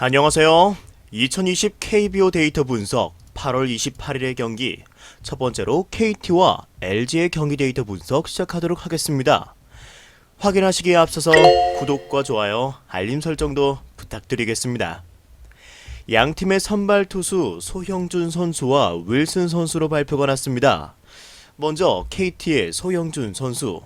안녕하세요. 2020 KBO 데이터 분석 8월 28일의 경기 첫 번째로 KT와 LG의 경기 데이터 분석 시작하도록 하겠습니다. 확인하시기에 앞서서 구독과 좋아요, 알림 설정도 부탁드리겠습니다. 양팀의 선발 투수 소형준 선수와 윌슨 선수로 발표가 났습니다. 먼저 KT의 소형준 선수.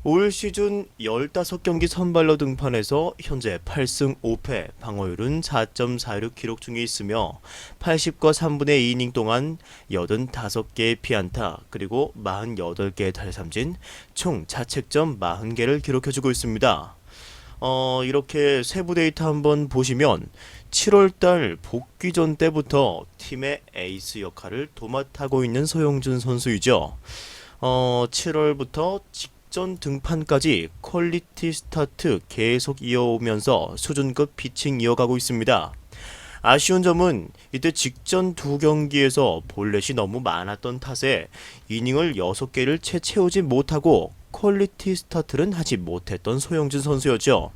올 시즌 15경기 선발로 등판해서 현재 8승 5패, 방어율은 4.46 기록 중에 있으며 80과 3분의 2이닝 동안 85개의 피안타, 그리고 48개의 탈삼진, 총 자책점 40개를 기록해주고 있습니다. 이렇게 세부 데이터 한번 보시면 7월달 복귀전 때부터 팀의 에이스 역할을 도맡아고 있는 소형준 선수이죠. 7월부터 직전 등판까지 퀄리티 스타트 계속 이어오면서 수준급 피칭 이어가고 있습니다. 아쉬운 점은 이때 직전 두 경기에서 볼넷이 너무 많았던 탓에 이닝을 6개를 채 채우지 못하고 퀄리티 스타트는 하지 못했던 소형준 선수였죠.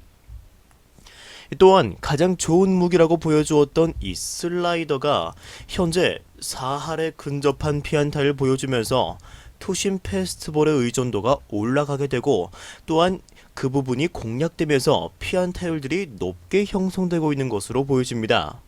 또한 가장 좋은 무기라고 보여주었던 이 슬라이더가 현재 4할에 근접한 피안타를 보여주면서 투심 패스트볼의 의존도가 올라가게 되고, 또한 그 부분이 공략되면서 피안타율들이 높게 형성되고 있는 것으로 보여집니다.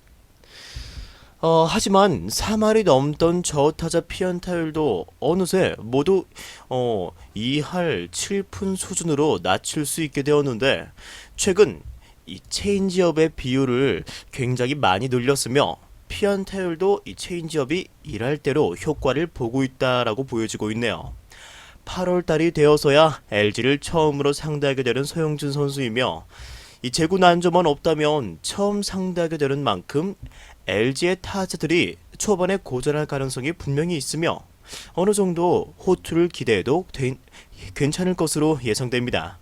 하지만 3할이 넘던 저타자 피안타율도 어느새 모두 2할 7푼 수준으로 낮출 수 있게 되었는데, 최근 이 체인지업의 비율을 굉장히 많이 늘렸으며 피안타율도 이 체인지업이 일할 대로 효과를 보고 있다라고 보여지고 있네요. 8월달이 되어서야 LG를 처음으로 상대하게 되는 소형준 선수이며, 이 재구 난조만 없다면 처음 상대하게 되는 만큼 LG의 타자들이 초반에 고전할 가능성이 분명히 있으며 어느 정도 호투를 기대해도 괜찮을 것으로 예상됩니다.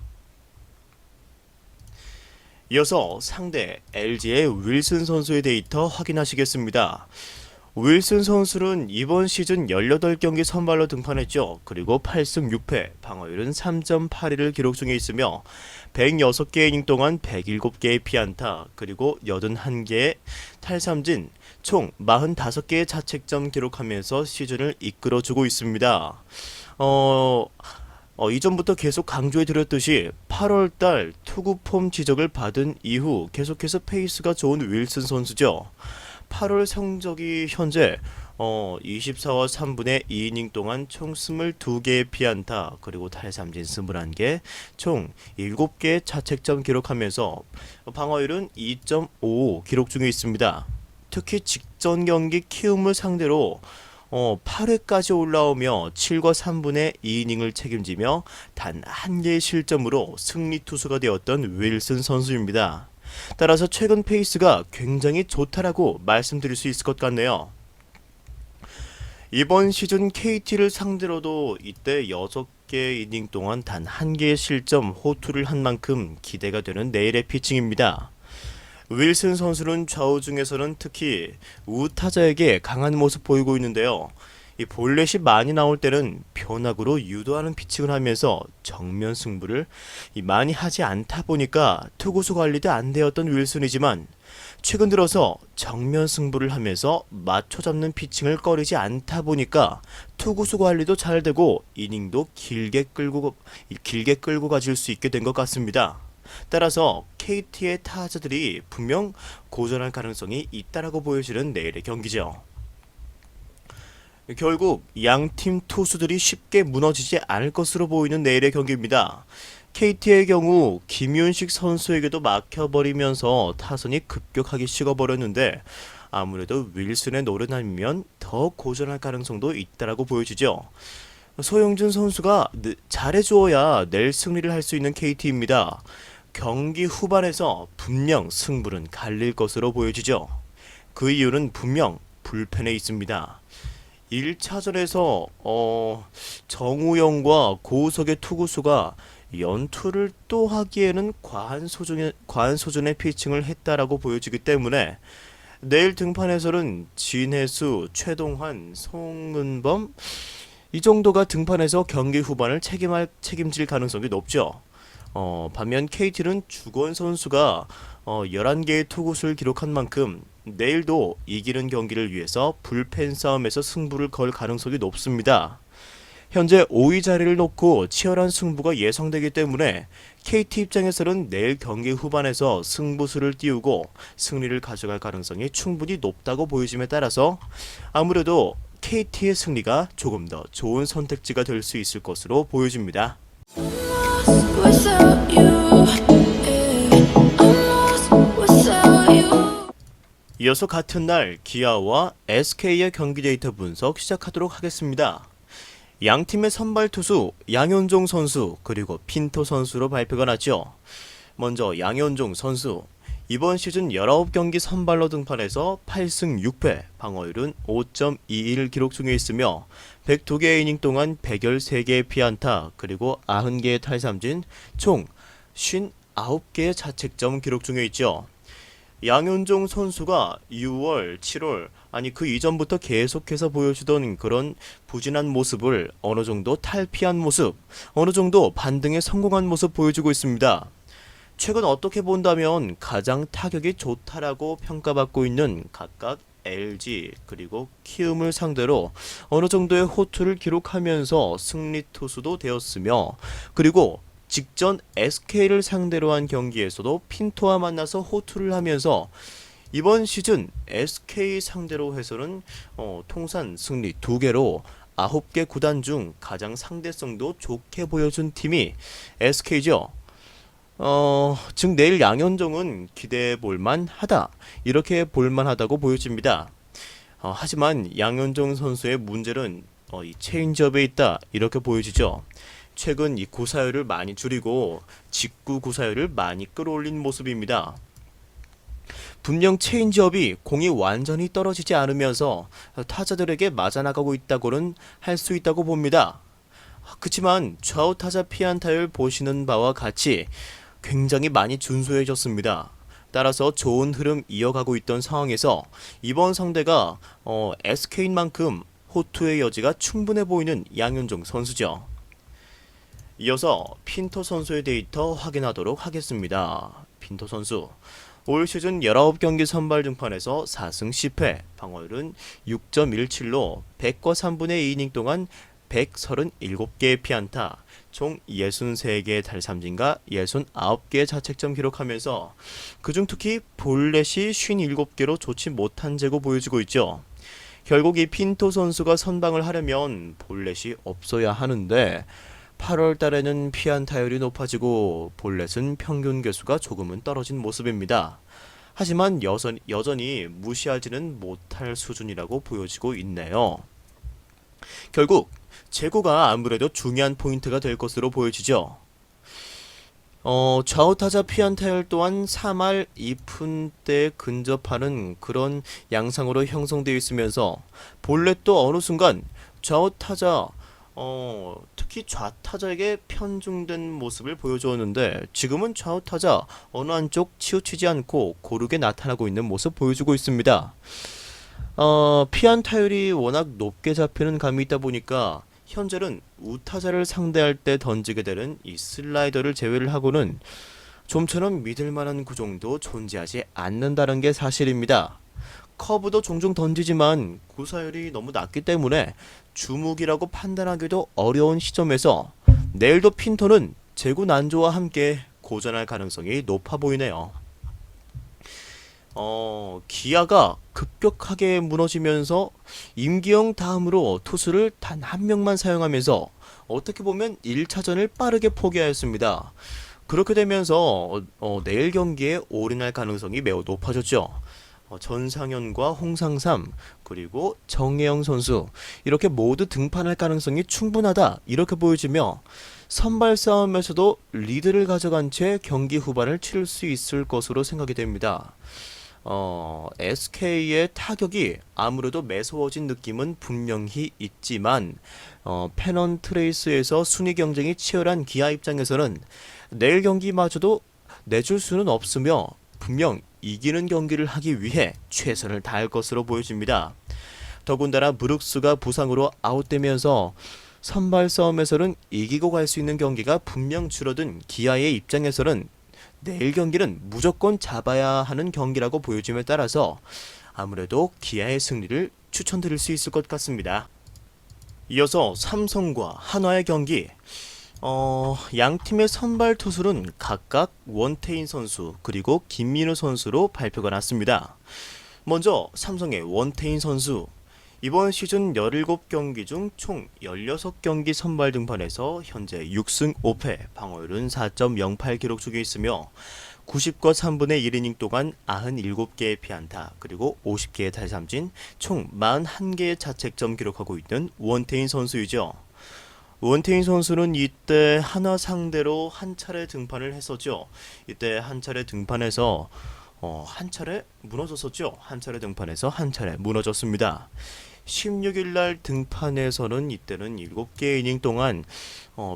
이어서 상대 LG의 윌슨 선수의 데이터 확인하시겠습니다. 윌슨 선수는 이번 시즌 18경기 선발로 등판했죠. 그리고 8승 6패, 방어율은 3.82를 기록 중에 있으며 106개 이닝 동안 107개의 피안타, 그리고 81개의 탈삼진, 총 45개의 자책점 기록하면서 시즌을 이끌어주고 있습니다. 이전부터 계속 강조해드렸듯이 8월달 투구 폼 지적을 받은 이후 계속해서 페이스가 좋은 윌슨 선수죠. 8월 성적이 현재 24와 3분의 2이닝 동안 총 22개의 피안타, 그리고 탈삼진 21개, 총 7개의 자책점 기록하면서 방어율은 2.55 기록 중에 있습니다. 특히 직전 경기 키움을 상대로 8회까지 올라오며 7과 3분의 2이닝을 책임지며 단 한 개의 실점으로 승리 투수가 되었던 윌슨 선수입니다. 따라서 최근 페이스가 굉장히 좋다라고 말씀드릴 수 있을 것 같네요. 이번 시즌 KT를 상대로도 이때 6개 이닝 동안 단 한 개의 실점 호투를 한 만큼 기대가 되는 내일의 피칭입니다. 윌슨 선수는 좌우 중에서는 특히 우타자에게 강한 모습 보이고 있는데요. 이 볼넷이 많이 나올 때는 변화구로 유도하는 피칭을 하면서 정면 승부를 많이 하지 않다 보니까 투구수 관리도 안 되었던 윌슨이지만, 최근 들어서 정면 승부를 하면서 맞춰 잡는 피칭을 꺼리지 않다 보니까 투구수 관리도 잘 되고 이닝도 길게 끌고 가질 수 있게 된 것 같습니다. 따라서 KT의 타자들이 분명 고전할 가능성이 있다라고 보여지는 내일의 경기죠. 결국 양팀 투수들이 쉽게 무너지지 않을 것으로 보이는 내일의 경기입니다. KT의 경우 김윤식 선수에게도 막혀버리면서 타선이 급격하게 식어버렸는데, 아무래도 윌슨의 노련함이면 더 고전할 가능성도 있다라고 보여지죠. 소형준 선수가 잘해주어야 내일 승리를 할 수 있는 KT입니다. 경기 후반에서 분명 승부는 갈릴 것으로 보여지죠. 그 이유는 분명 불펜에 있습니다. 1차전에서 정우영과 고우석의 투구수가 연투를 또 하기에는 과한 수준의 피칭을 했다라고 보여지기 때문에 내일 등판에서는 진해수, 최동환, 송은범 이 정도가 등판해서 경기 후반을 책임질 가능성이 높죠. 반면 KT는 주건 선수가 11개의 투구수를 기록한 만큼 내일도 이기는 경기를 위해서 불펜 싸움에서 승부를 걸 가능성이 높습니다. 현재 5위 자리를 놓고 치열한 승부가 예상되기 때문에 KT 입장에서는 내일 경기 후반에서 승부수를 띄우고 승리를 가져갈 가능성이 충분히 높다고 보여짐에 따라서 아무래도 KT의 승리가 조금 더 좋은 선택지가 될 수 있을 것으로 보여집니다. without you, yeah. I'm lost without you. 이어서 같은 날 기아와 SK의 경기 데이터 분석 시작하도록 하겠습니다. 양 팀의 선발 투수 양현종 선수 그리고 핀토 선수로 발표가 났죠. 먼저 양현종 선수 이번 시즌 19경기 선발로 등판해서 8승 6패, 방어율은 5.21 기록 중에 있으며 102개 이닝 동안 113개의 피안타 그리고 90개의 탈삼진 총 59개의 자책점 기록 중에 있죠. 양현종 선수가 6월, 7월 아니 그 이전부터 계속해서 보여주던 그런 부진한 모습을 어느 정도 탈피한 모습, 어느 정도 반등에 성공한 모습 보여주고 있습니다. 최근 어떻게 본다면 가장 타격이 좋다라고 평가받고 있는 각각 LG 그리고 키움을 상대로 어느 정도의 호투를 기록하면서 승리 투수도 되었으며 그리고 직전 SK를 상대로 한 경기에서도 핀토와 만나서 호투를 하면서 이번 시즌 SK 상대로 해서는 통산 승리 2개로 9개 구단 중 가장 상대성도 좋게 보여준 팀이 SK죠. 즉 내일 양현종은 기대해 볼만 하다 이렇게 볼만 하다고 보여집니다. 하지만 양현종 선수의 문제는 이 체인지업에 있다 이렇게 보여지죠. 최근 이 구사율을 많이 줄이고 직구 구사율을 많이 끌어올린 모습입니다. 분명 체인지업이 공이 완전히 떨어지지 않으면서 타자들에게 맞아나가고 있다고는 할 수 있다고 봅니다. 그치만 좌우 타자 피안타율 보시는 바와 같이 굉장히 많이 준수해졌습니다. 따라서 좋은 흐름 이어가고 있던 상황에서 이번 상대가 SK인 만큼 호투의 여지가 충분해 보이는 양현종 선수죠. 이어서 핀토 선수의 데이터 확인하도록 하겠습니다. 핀토 선수 올 시즌 19경기 선발 등판에서 4승 10패, 방어율은 6.17로 100과 3분의 2이닝 동안 137개의 피안타, 총 63개의 탈삼진과 69개의 자책점 기록하면서 그중 특히 볼넷이 57개로 좋지 못한 재고 보여주고 있죠. 결국 이 핀토 선수가 선방을 하려면 볼넷이 없어야 하는데 8월 달에는 피안타율이 높아지고 볼넷은 평균 개수가 조금은 떨어진 모습입니다. 하지만 여전히 무시하지는 못할 수준이라고 보여지고 있네요. 결국 재고가 아무래도 중요한 포인트가 될 것으로 보여지죠. 좌우타자 피안타율 또한 3할 2푼대에 근접하는 그런 양상으로 형성되어 있으면서 볼넷도 어느 순간 좌우타자 특히 좌타자에게 편중된 모습을 보여주었는데 지금은 좌우타자 어느 한쪽 치우치지 않고 고르게 나타나고 있는 모습 보여주고 있습니다. 피안타율이 워낙 높게 잡히는 감이 있다 보니까 현재는 우타자를 상대할 때 던지게 되는 이 슬라이더를 제외를 하고는 좀처럼 믿을만한 구종도 존재하지 않는다는 게 사실입니다. 커브도 종종 던지지만 구사율이 너무 낮기 때문에 주목이라고 판단하기도 어려운 시점에서 내일도 핀토는 재고 난조와 함께 고전할 가능성이 높아 보이네요. 기아가 급격하게 무너지면서 임기영 다음으로 투수를 단 한 명만 사용하면서 어떻게 보면 1차전을 빠르게 포기하였습니다. 그렇게 되면서 내일 경기에 올인할 가능성이 매우 높아졌죠. 전상현과 홍상삼 그리고 정혜영 선수 이렇게 모두 등판할 가능성이 충분하다 이렇게 보여지며 선발 싸움에서도 리드를 가져간 채 경기 후반을 치를 수 있을 것으로 생각이 됩니다. SK의 타격이 아무래도 매서워진 느낌은 분명히 있지만 페넌트 레이스에서 순위 경쟁이 치열한 기아 입장에서는 내일 경기마저도 내줄 수는 없으며 분명 이기는 경기를 하기 위해 최선을 다할 것으로 보여집니다. 더군다나 브룩스가 부상으로 아웃되면서 선발 싸움에서는 이기고 갈 수 있는 경기가 분명 줄어든 기아의 입장에서는 내일 경기는 무조건 잡아야 하는 경기라고 보여짐에 따라서 아무래도 기아의 승리를 추천드릴 수 있을 것 같습니다. 이어서 삼성과 한화의 경기. 양 팀의 선발 투수는 각각 원태인 선수 그리고 김민우 선수로 발표가 났습니다. 먼저 삼성의 원태인 선수. 이번 시즌 17경기 중 총 16경기 선발 등판에서 현재 6승 5패, 방어율은 4.08 기록 중에 있으며 90과 3분의 1이닝 동안 97개의 피안타 그리고 50개의 탈삼진 총 41개의 자책점 기록하고 있는 원태인 선수이죠. 원태인 선수는 이때 하나 상대로 한 차례 등판을 했었죠. 이때 한 차례 등판해서 한 차례 무너졌었죠. 한 차례 등판해서 한 차례 무너졌습니다. 16일 날 등판에서는 이때는 7개의 이닝 동안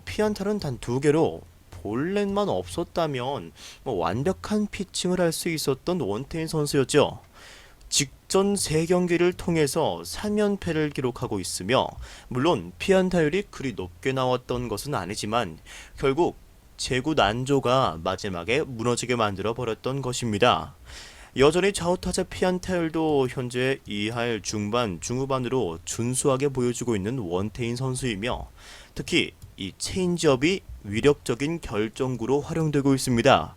피안타는 단 2개로 볼넷만 없었다면 완벽한 피칭을 할 수 있었던 원태인 선수였죠. 직전 3경기를 통해서 3연패를 기록하고 있으며 물론 피안타율이 그리 높게 나왔던 것은 아니지만 결국 제구 난조가 마지막에 무너지게 만들어 버렸던 것입니다. 여전히 좌우타자 피안타율도 현재 2할 중반, 중후반으로 준수하게 보여주고 있는 원태인 선수이며 특히 이 체인지업이 위력적인 결정구로 활용되고 있습니다.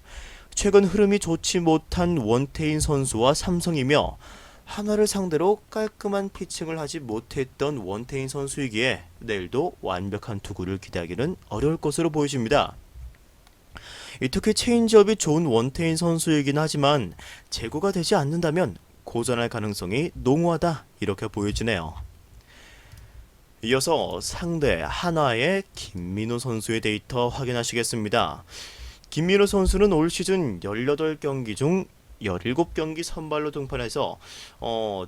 최근 흐름이 좋지 못한 원태인 선수와 삼성이며 한화를 상대로 깔끔한 피칭을 하지 못했던 원태인 선수이기에 내일도 완벽한 투구를 기대하기는 어려울 것으로 보여집니다. 특히 체인지업이 좋은 원태인 선수이긴 하지만 제구가 되지 않는다면 고전할 가능성이 농후하다 이렇게 보여지네요. 이어서 상대 한화의 김민우 선수의 데이터 확인하시겠습니다. 김민우 선수는 올 시즌 18경기 중 17경기 선발로 등판해서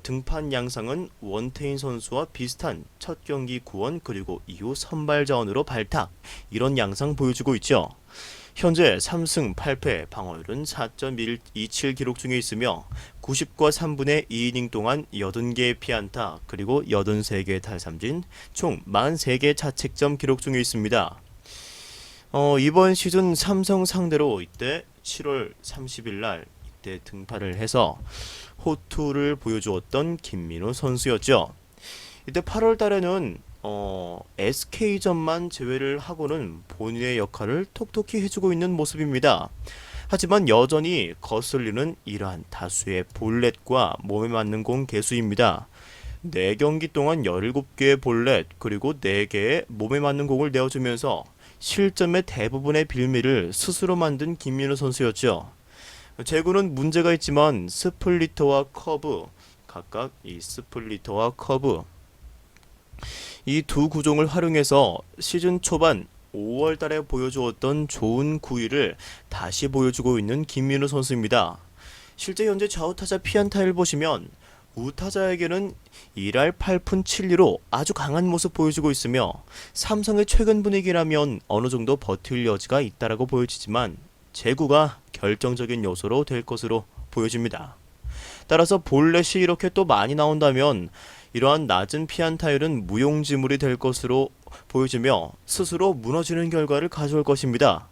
등판 양상은 원태인 선수와 비슷한 첫 경기 구원 그리고 이후 선발 자원으로 발탁 이런 양상 보여주고 있죠. 현재 3승 8패, 방어율은 4.127 기록 중에 있으며 90과 3분의 2이닝 동안 80개의 피안타 그리고 83개의 탈삼진 총 43개의 자책점 기록 중에 있습니다. 이번 시즌 삼성 상대로 이때 7월 30일 날 이때 등판을 해서 호투를 보여주었던 김민우 선수였죠. 이때 8월 달에는 SK전만 제외를 하고는 본인의 역할을 톡톡히 해주고 있는 모습입니다. 하지만 여전히 거슬리는 이러한 다수의 볼넷과 몸에 맞는 공 개수입니다. 4경기 동안 17개의 볼넷 그리고 4개의 몸에 맞는 공을 내어주면서 실점의 대부분의 빌미를 스스로 만든 김민우 선수였죠. 제구는 문제가 있지만 스플리터와 커브, 각각 이 스플리터와 커브 이 두 구종을 활용해서 시즌 초반 5월 달에 보여주었던 좋은 구위를 다시 보여주고 있는 김민우 선수입니다. 실제 현재 좌우타자 피안타를 보시면 우타자에게는 1할 8푼 7리로 아주 강한 모습 보여주고 있으며 삼성의 최근 분위기라면 어느 정도 버틸 여지가 있다라고 보여지지만 제구가 결정적인 요소로 될 것으로 보여집니다. 따라서 볼넷이 이렇게 또 많이 나온다면 이러한 낮은 피안타율은 무용지물이 될 것으로 보여지며 스스로 무너지는 결과를 가져올 것입니다.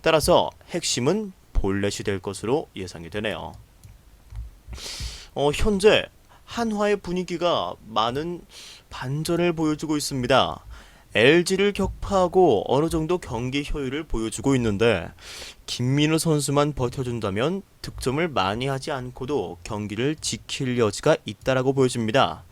따라서 핵심은 볼넷이 될 것으로 예상이 되네요. 현재 한화의 분위기가 많은 반전을 보여주고 있습니다. LG를 격파하고 어느 정도 경기 효율을 보여주고 있는데 김민우 선수만 버텨준다면 득점을 많이 하지 않고도 경기를 지킬 여지가 있다라고 보여집니다.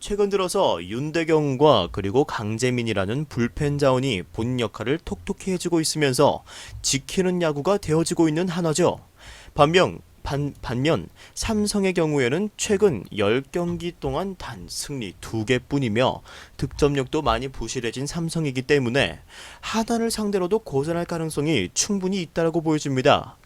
최근 들어서 윤대경과 그리고 강재민이라는 불펜 자원이 본 역할을 톡톡히 해주고 있으면서 지키는 야구가 되어지고 있는 한화죠. 반면 삼성의 경우에는 최근 10경기 동안 단 승리 2개뿐이며 득점력도 많이 부실해진 삼성이기 때문에 한화를 상대로도 고전할 가능성이 충분히 있다고 보여집니다.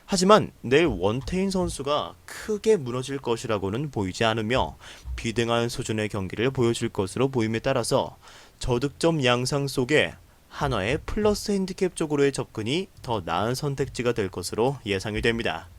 하지만 내일 원태인 선수가 크게 무너질 것이라고는 보이지 않으며 비등한 수준의 경기를 보여줄 것으로 보임에 따라서 저득점 양상 속에 한화의 플러스 핸디캡 쪽으로의 접근이 더 나은 선택지가 될 것으로 예상이 됩니다.